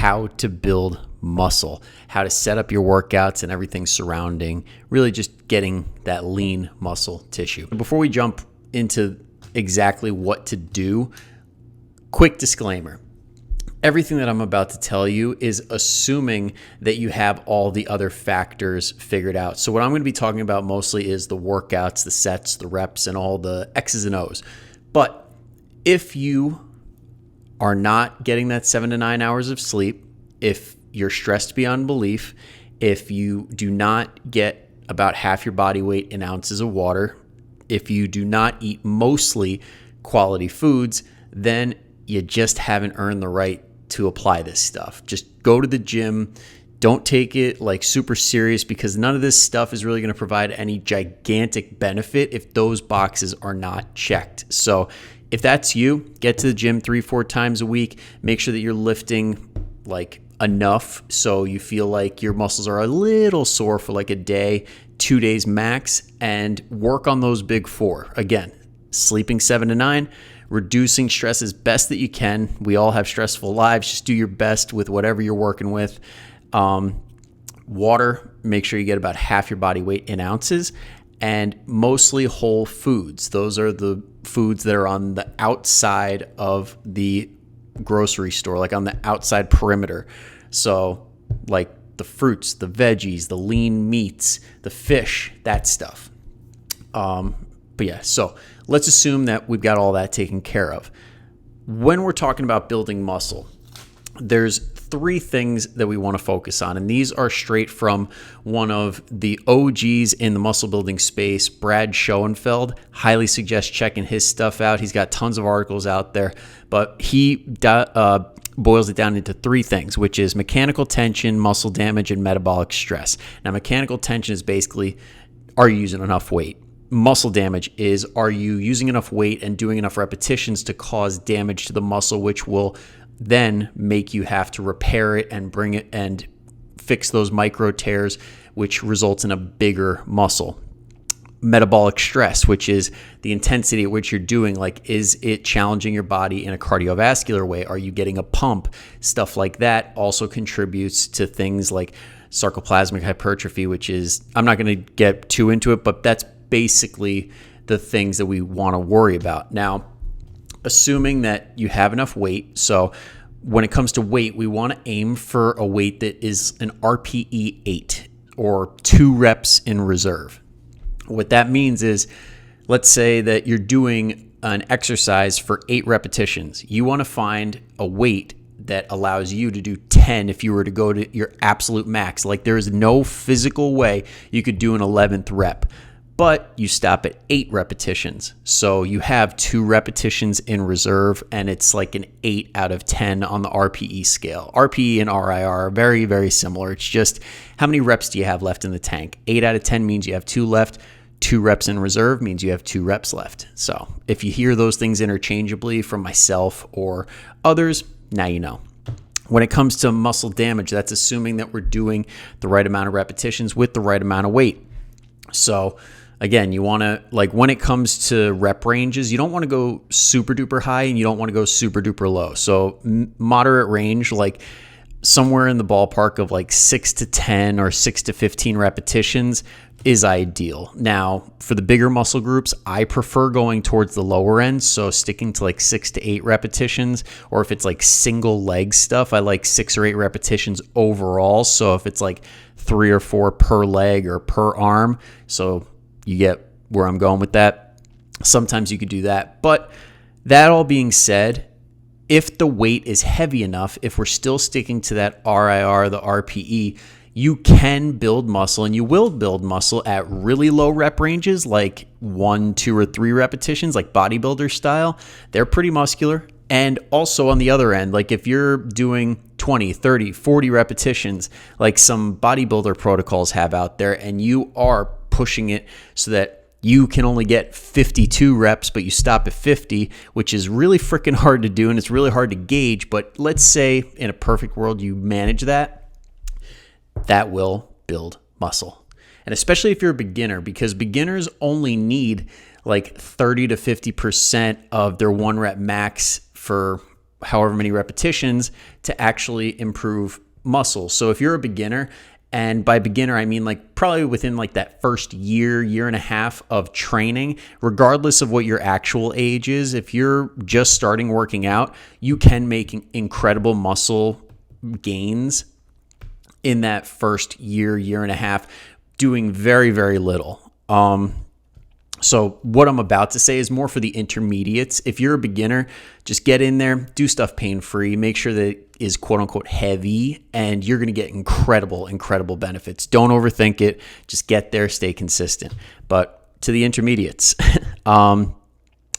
how to build muscle, how to set up your workouts and everything surrounding really just getting that lean muscle tissue. Before we jump into exactly what to do, quick disclaimer. Everything that I'm about to tell you is assuming that you have all the other factors figured out. So what I'm going to be talking about mostly is the workouts, the sets, the reps, and all the X's and O's. But if you are not getting that 7 to 9 hours of sleep, if you're stressed beyond belief, if you do not get about half your body weight in ounces of water, if you do not eat mostly quality foods, then you just haven't earned the right to apply this stuff. Just go to the gym. Don't take it like super serious, because none of this stuff is really going to provide any gigantic benefit if those boxes are not checked. So if that's you, get to the gym 3-4 times a week. Make sure that you're lifting like enough so you feel like your muscles are a little sore for like a day, 2 days max, and work on those big four. Again, sleeping 7 to 9, reducing stress as best that you can. We all have stressful lives. Just do your best with whatever you're working with. Water, make sure you get about half your body weight in ounces, and mostly whole foods. Those are the foods that are on the outside of the grocery store, like on the outside perimeter. So like the fruits, the veggies, the lean meats, the fish, that stuff. But yeah, so let's assume that we've got all that taken care of. When we're talking about building muscle, there's 3 things that we want to focus on, and these are straight from one of the OGs in the muscle building space, Brad Schoenfeld. Highly suggest checking his stuff out. He's got tons of articles out there, but he boils it down into 3 things, which is mechanical tension, muscle damage, and metabolic stress. Now, mechanical tension is basically, are you using enough weight? Muscle damage is, are you using enough weight and doing enough repetitions to cause damage to the muscle, which will then make you have to repair it and bring it and fix those micro tears, which results in a bigger muscle. Metabolic stress, which is the intensity at which you're doing, like, is it challenging your body in a cardiovascular way? Are you getting a pump? Stuff like that also contributes to things like sarcoplasmic hypertrophy, which is, I'm not going to get too into it, but that's basically the things that we want to worry about. Now, assuming that you have enough weight. So when it comes to weight, we want to aim for a weight that is an RPE 8 or 2 reps in reserve. What that means is, let's say that you're doing an exercise for 8 repetitions. You want to find a weight that allows you to do 10 if you were to go to your absolute max. Like, there is no physical way you could do an 11th rep. But you stop at 8 repetitions. So you have 2 repetitions in reserve, and it's like an 8 out of 10 on the RPE scale. RPE and RIR are very, very similar. It's just how many reps do you have left in the tank? 8 out of 10 means you have 2 left. 2 reps in reserve means you have 2 reps left. So if you hear those things interchangeably from myself or others, now you know. When it comes to muscle damage, that's assuming that we're doing the right amount of repetitions with the right amount of weight. So again, you want to, like, when it comes to rep ranges, you don't want to go super duper high and you don't want to go super duper low. So moderate range, like somewhere in the ballpark of like 6 to 10 or 6 to 15 repetitions is ideal. Now, for the bigger muscle groups, I prefer going towards the lower end. So sticking to like 6 to 8 repetitions, or if it's like single leg stuff, I like 6 or 8 repetitions overall. So if it's like 3 or 4 per leg or per arm, so you get where I'm going with that. Sometimes you could do that. But that all being said, if the weight is heavy enough, if we're still sticking to that RIR, the RPE, you can build muscle, and you will build muscle at really low rep ranges, like 1, 2, or 3 repetitions, like bodybuilder style. They're pretty muscular. And also on the other end, like if you're doing 20, 30, 40 repetitions, like some bodybuilder protocols have out there, and you are pushing it so that you can only get 52 reps, but you stop at 50, which is really freaking hard to do, and it's really hard to gauge. But let's say in a perfect world you manage that, that will build muscle. And especially if you're a beginner, because beginners only need like 30 to 50% of their 1 rep max for however many repetitions to actually improve muscle. So if you're a beginner, and by beginner, I mean like probably within like that first year and a half of training, regardless of what your actual age is, if you're just starting working out, you can make incredible muscle gains in that first year and a half, doing very, very little. So what I'm about to say is more for the intermediates. If you're a beginner, just get in there, do stuff pain-free, make sure that it is quote unquote heavy, and you're going to get incredible benefits. Don't overthink it. Just get there, stay consistent. But to the intermediates, and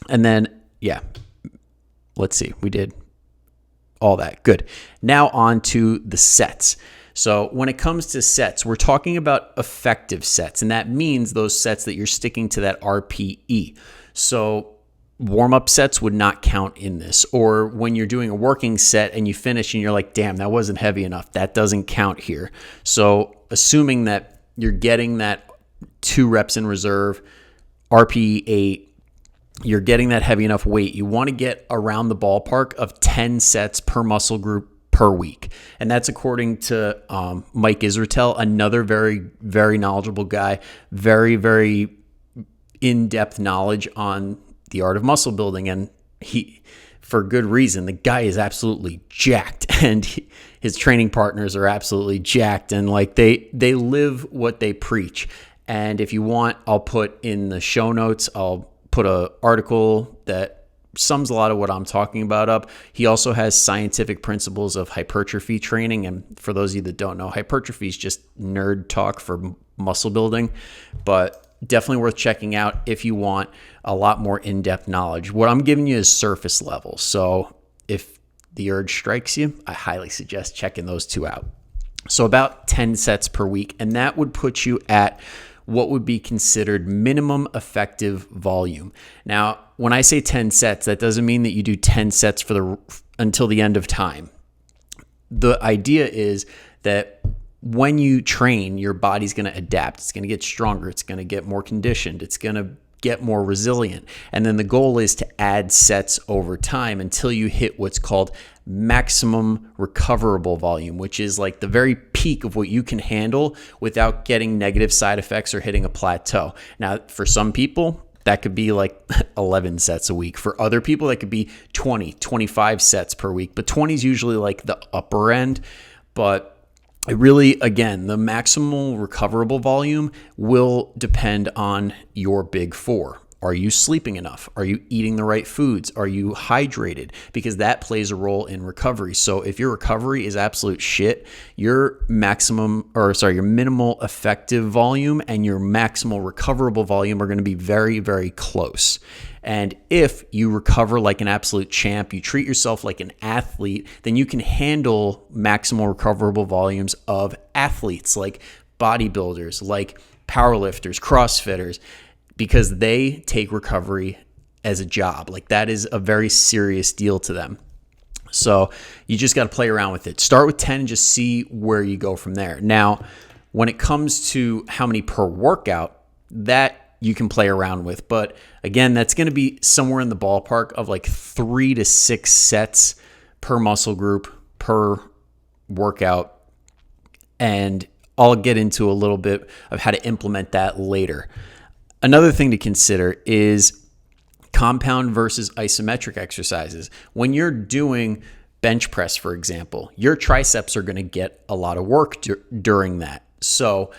then, yeah, let's see, we did all that. Good. Now on to the sets. So when it comes to sets, we're talking about effective sets, and that means those sets that you're sticking to that RPE. So warm-up sets would not count in this. Or when you're doing a working set and you finish and you're like, damn, that wasn't heavy enough, that doesn't count here. So assuming that you're getting that 2 reps in reserve, RPE 8, you're getting that heavy enough weight, you want to get around the ballpark of 10 sets per muscle group per week. And that's according to Mike Israetel, another very, very knowledgeable guy, very, very in-depth knowledge on the art of muscle building. And he, for good reason, the guy is absolutely jacked, and his training partners are absolutely jacked, and like they live what they preach. And if you want, I'll put in the show notes, I'll put an article that sums a lot of what I'm talking about up. He also has scientific principles of hypertrophy training. And for those of you that don't know, hypertrophy is just nerd talk for muscle building, but definitely worth checking out if you want a lot more in-depth knowledge. What I'm giving you is surface level. So if the urge strikes you, I highly suggest checking those 2 out. So about 10 sets per week, and that would put you at what would be considered minimum effective volume. Now, when I say 10 sets, that doesn't mean that you do 10 sets until the end of time. The idea is that when you train, your body's going to adapt. It's going to get stronger. It's going to get more conditioned. It's going to get more resilient. And then the goal is to add sets over time until you hit what's called maximum recoverable volume, which is like the very peak of what you can handle without getting negative side effects or hitting a plateau. Now, for some people, that could be like 11 sets a week. For other people, that could be 20, 25 sets per week. But 20 is usually like the upper end. But it really, again, the maximal recoverable volume will depend on your big 4. Are you sleeping enough? Are you eating the right foods? Are you hydrated? Because that plays a role in recovery. So if your recovery is absolute shit, your minimal effective volume and your maximal recoverable volume are going to be very, very close. And if you recover like an absolute champ, you treat yourself like an athlete, then you can handle maximal recoverable volumes of athletes like bodybuilders, like powerlifters, CrossFitters, because they take recovery as a job. Like that is a very serious deal to them. So you just got to play around with it. Start with 10 and just see where you go from there. Now, when it comes to how many per workout, that you can play around with. But again, that's going to be somewhere in the ballpark of like 3 to 6 sets per muscle group per workout. And I'll get into a little bit of how to implement that later. Another thing to consider is compound versus isometric exercises. When you're doing bench press, for example, your triceps are going to get a lot of work during that. So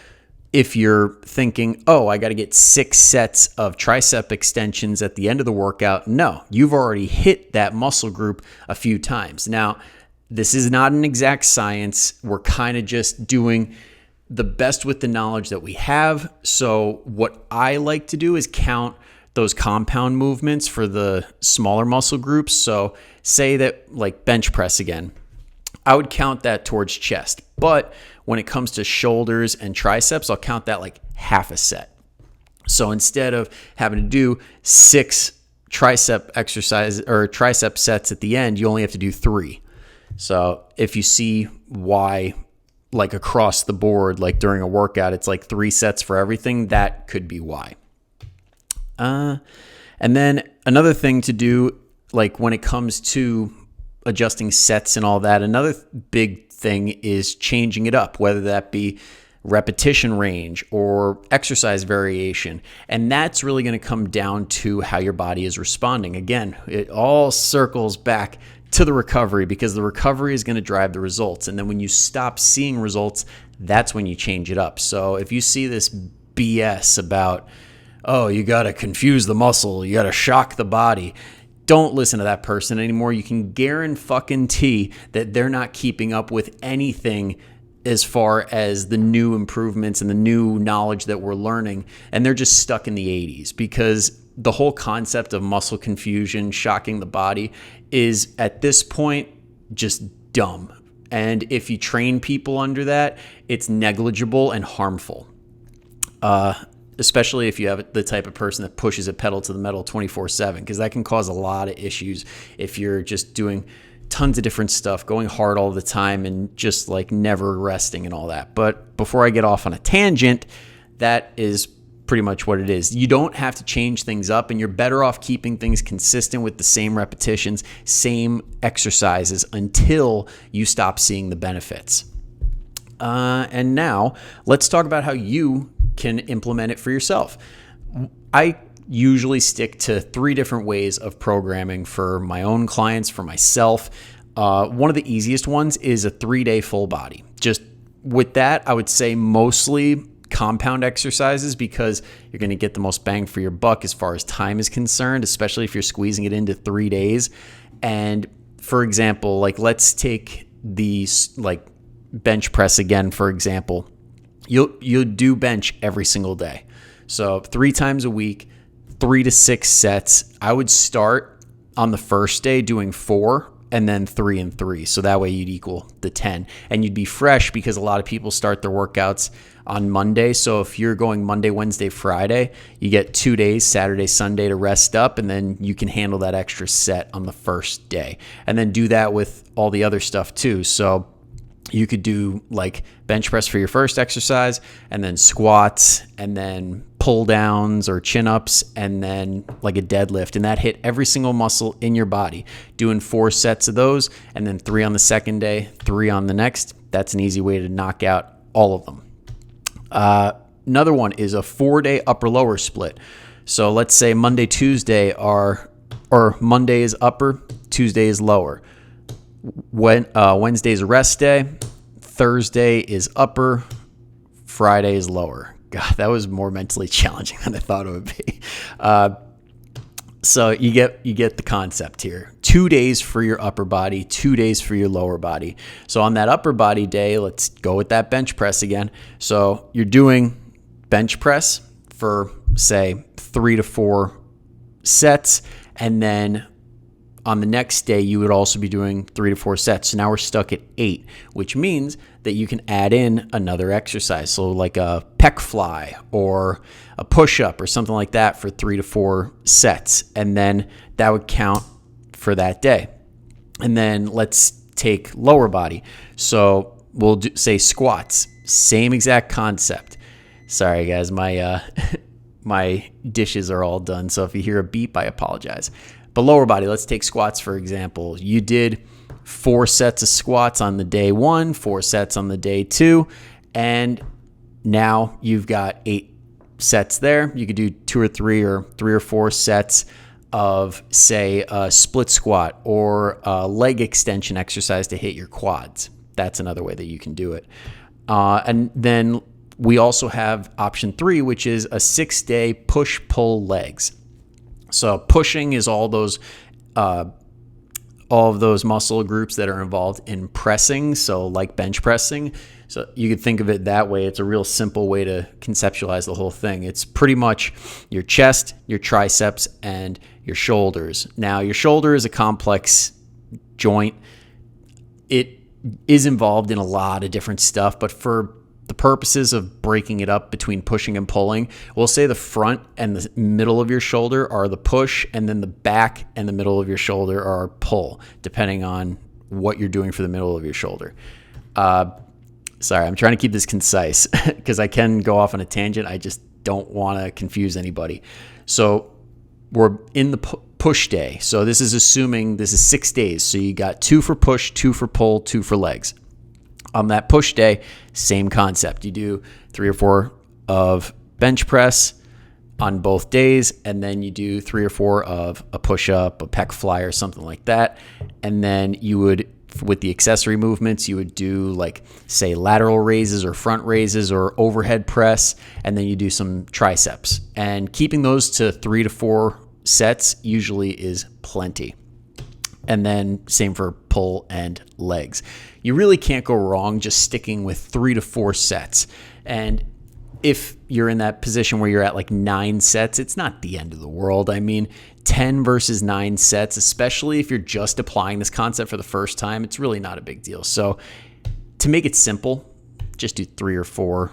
if you're thinking, oh, I got to get 6 sets of tricep extensions at the end of the workout, no, you've already hit that muscle group a few times. Now, this is not an exact science. We're kind of just doing the best with the knowledge that we have. So what I like to do is count those compound movements for the smaller muscle groups. So say that like bench press again, I would count that towards chest. But when it comes to shoulders and triceps, I'll count that like half a set. So instead of having to do 6 tricep exercises or tricep sets at the end, you only have to do 3. So if you see why, like across the board, like during a workout, it's like 3 sets for everything, that could be why. And then another thing to do, like when it comes to adjusting sets and all that. Another big thing is changing it up, whether that be repetition range or exercise variation. And that's really going to come down to how your body is responding. Again, it all circles back to the recovery, because the recovery is going to drive the results. And then when you stop seeing results, that's when you change it up. So if you see this BS about, oh, you got to confuse the muscle, you got to shock the body, don't listen to that person anymore. You can guarantee that they're not keeping up with anything as far as the new improvements and the new knowledge that we're learning. And they're just stuck in the 80s, because the whole concept of muscle confusion, shocking the body, is at this point just dumb. And if you train people under that, it's negligible and harmful. Especially if you have the type of person that pushes a pedal to the metal 24/7, because that can cause a lot of issues if you're just doing tons of different stuff, going hard all the time and just like never resting and all that. But before I get off on a tangent, that is pretty much what it is. You don't have to change things up, and you're better off keeping things consistent with the same repetitions, same exercises, until you stop seeing the benefits. And now let's talk about how you can implement it for yourself. I usually stick to 3 different ways of programming for my own clients, for myself. One of the easiest ones is a 3-day full body. Just with that, I would say mostly compound exercises, because you're going to get the most bang for your buck as far as time is concerned, especially if you're squeezing it into 3 days. And for example, like let's take the like bench press again, for example. You'll do bench every single day. So 3 times a week, 3 to 6 sets. I would start on the first day doing 4 and then 3 and 3. So that way you'd equal the 10, and you'd be fresh, because a lot of people start their workouts on Monday. So if you're going Monday, Wednesday, Friday, you get 2 days, Saturday, Sunday, to rest up, and then you can handle that extra set on the first day. And then do that with all the other stuff too. So you could do like bench press for your first exercise, and then squats, and then pull downs or chin ups, and then like a deadlift, and that hit every single muscle in your body, doing 4 sets of those, and then 3 on the second day, 3 on the next. That's an easy way to knock out all of them. Another one is a 4-day upper lower split. So let's say Monday, Tuesday or Monday is upper, Tuesday is lower. Wednesday is a rest day, Thursday is upper, Friday is lower. God, that was more mentally challenging than I thought it would be. So you get the concept here. 2 days for your upper body, 2 days for your lower body. So on that upper body day, let's go with that bench press again. So you're doing bench press for say 3 to 4 sets, and then on the next day, you would also be doing 3 to 4 sets. So now we're stuck at 8, which means that you can add in another exercise. So like a pec fly or a push-up or something like that for 3 to 4 sets. And then that would count for that day. And then let's take lower body. So we'll say squats, same exact concept. Sorry guys, my my dishes are all done. So if you hear a beep, I apologize. But lower body, let's take squats for example. You did 4 sets of squats on the day 1, 4 sets on the day 2, and now you've got 8 sets there. You could do 2 or 3 or 3 or 4 sets of, say, a split squat or a leg extension exercise to hit your quads. That's another way that you can do it. And then we also have option 3, which is a 6-day push-pull legs. So pushing is all of those muscle groups that are involved in pressing, so like bench pressing. So you could think of it that way. It's a real simple way to conceptualize the whole thing. It's pretty much your chest, your triceps, and your shoulders. Now, your shoulder is a complex joint. It is involved in a lot of different stuff, but for the purposes of breaking it up between pushing and pulling, we'll say the front and the middle of your shoulder are the push, and then the back and the middle of your shoulder are pull, depending on what you're doing for the middle of your shoulder. Sorry, I'm trying to keep this concise because I can go off on a tangent. I just don't want to confuse anybody. So we're in the push day. So this is assuming this is 6 days. So you got 2 for push, 2 for pull, 2 for legs. On that push day, same concept. You do 3 or 4 of bench press on both days, and then you do 3 or 4 of a push-up, a pec fly, or something like that. And then you would, with the accessory movements, you would do like, say, lateral raises or front raises or overhead press, and then you do some triceps. And keeping those to 3 to 4 sets usually is plenty. And then same for pull and legs. You really can't go wrong just sticking with 3 to 4 sets. And if you're in that position where you're at like 9 sets, it's not the end of the world. I mean, 10 versus 9 sets, especially if you're just applying this concept for the first time, it's really not a big deal. So to make it simple, just do 3 or 4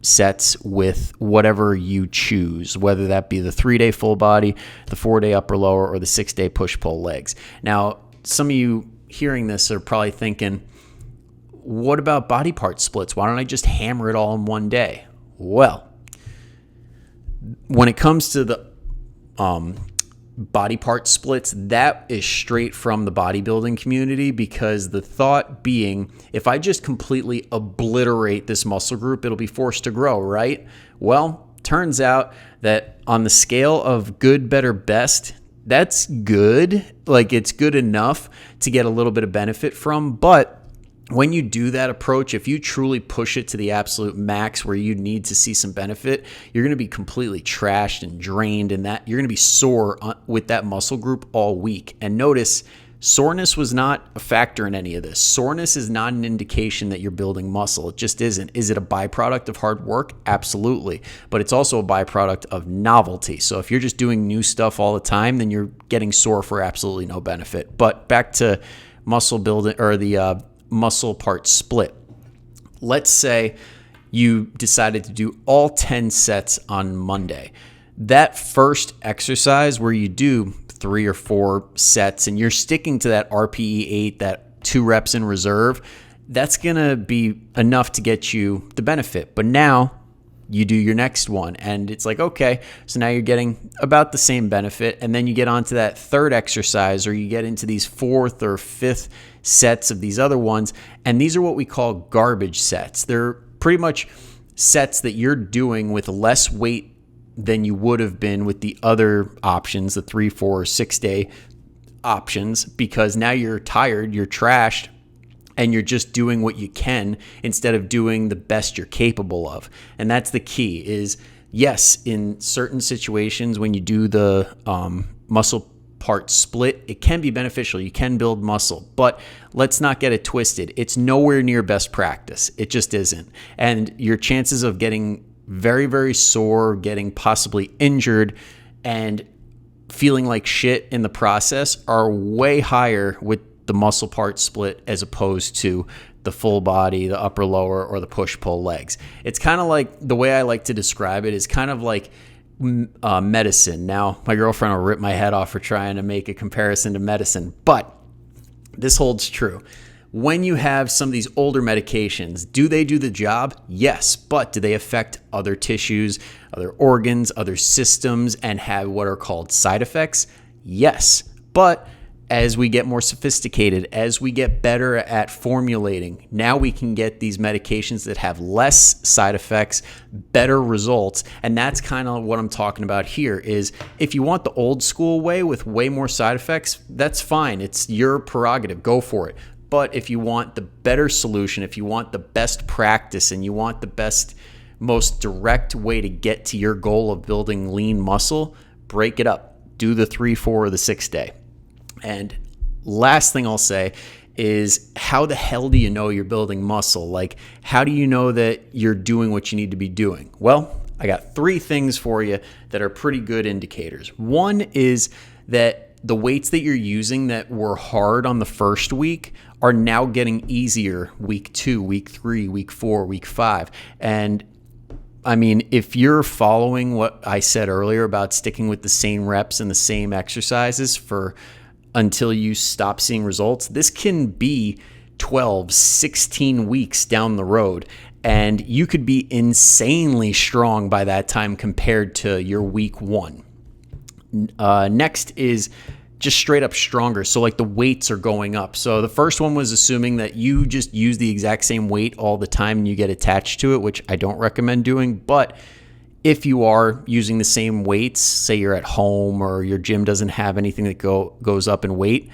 sets with whatever you choose, whether that be the 3-day full body, the 4-day upper lower, or the 6-day push pull legs. Now, some of you hearing this are probably thinking, what about body part splits? Why don't I just hammer it all in one day? Well, when it comes to the body part splits, that is straight from the bodybuilding community, because the thought being, if I just completely obliterate this muscle group, it'll be forced to grow, right? Well, turns out that on the scale of good, better, best, that's good. Like, it's good enough to get a little bit of benefit from, but when you do that approach, if you truly push it to the absolute max where you need to see some benefit, you're going to be completely trashed and drained, and that you're going to be sore with that muscle group all week. And notice, soreness was not a factor in any of this. Soreness is not an indication that you're building muscle. It just isn't. Is it a byproduct of hard work? Absolutely. But it's also a byproduct of novelty. So if you're just doing new stuff all the time, then you're getting sore for absolutely no benefit. But back to muscle building, or the muscle part split. Let's say you decided to do all 10 sets on Monday. That first exercise where you do 3 or 4 sets and you're sticking to that RPE 8, that 2 reps in reserve, that's going to be enough to get you the benefit. But now you do your next one and it's like, okay, so now you're getting about the same benefit. And then you get onto that third exercise, or you get into these 4th or 5th sets of these other ones. And these are what we call garbage sets. They're pretty much sets that you're doing with less weight than you would have been with the other options, the 3, 4, 6-day options, because now you're tired, you're trashed, and you're just doing what you can instead of doing the best you're capable of. And that's the key is, yes, in certain situations when you do the muscle part split, it can be beneficial. You can build muscle, but let's not get it twisted. It's nowhere near best practice. It just isn't. And your chances of getting very, very sore, getting possibly injured, and feeling like shit in the process are way higher with the muscle part split as opposed to the full body, the upper lower, or the push pull legs. It's kind of like, the way I like to describe it is kind of like medicine. Now, my girlfriend will rip my head off for trying to make a comparison to medicine, but this holds true. When you have some of these older medications, do they do the job? Yes, but do they affect other tissues, other organs, other systems, and have what are called side effects? Yes, but as we get more sophisticated, as we get better at formulating, now we can get these medications that have less side effects, better results. And that's kind of what I'm talking about here is, if you want the old school way with way more side effects, that's fine. It's your prerogative. Go for it. But if you want the better solution, if you want the best practice, and you want the best, most direct way to get to your goal of building lean muscle, break it up. Do the 3, 4, or the 6-day. And last thing I'll say is, how the hell do you know you're building muscle? Like, how do you know that you're doing what you need to be doing? Well, I got 3 things for you that are pretty good indicators. One is that the weights that you're using that were hard on the first week are now getting easier week 2, week 3, week 4, week 5. And I mean, if you're following what I said earlier about sticking with the same reps and the same exercises until you stop seeing results, this can be 12, 16 weeks down the road. And you could be insanely strong by that time compared to your week 1. Next is just straight up stronger. So like the weights are going up. So the first one was assuming that you just use the exact same weight all the time and you get attached to it, which I don't recommend doing. But if you are using the same weights, say you're at home or your gym doesn't have anything that goes up in weight,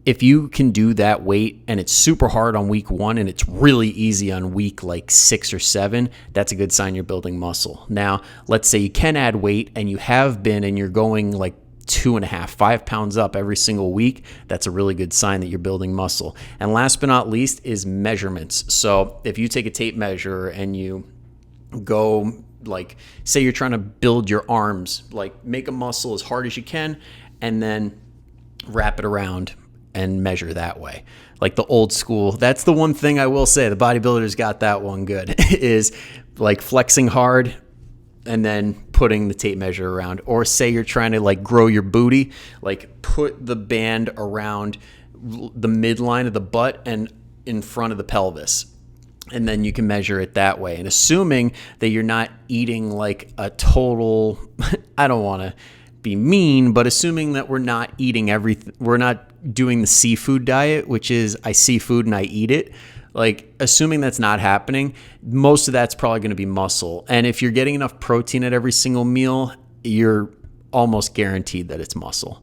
if you can do that weight and it's super hard on week 1 and it's really easy on week like 6 or 7, that's a good sign you're building muscle. Now, let's say you can add weight and you have been and you're going like 2.5, 5 pounds up every single week. That's a really good sign that you're building muscle. And last but not least is measurements. So if you take a tape measure and you go, like, say you're trying to build your arms, like make a muscle as hard as you can and then wrap it around and measure that way. Like the old school, that's the one thing I will say, the bodybuilders got that one good, is like flexing hard and then putting the tape measure around. Or say you're trying to like grow your booty, like put the band around the midline of the butt and in front of the pelvis. And then you can measure it that way. And assuming that you're not eating like a total, I don't want to be mean, but assuming that we're not eating everything, we're not doing the seafood diet, which is I see food and I eat it. Like assuming that's not happening, most of that's probably going to be muscle. And if you're getting enough protein at every single meal, you're almost guaranteed that it's muscle.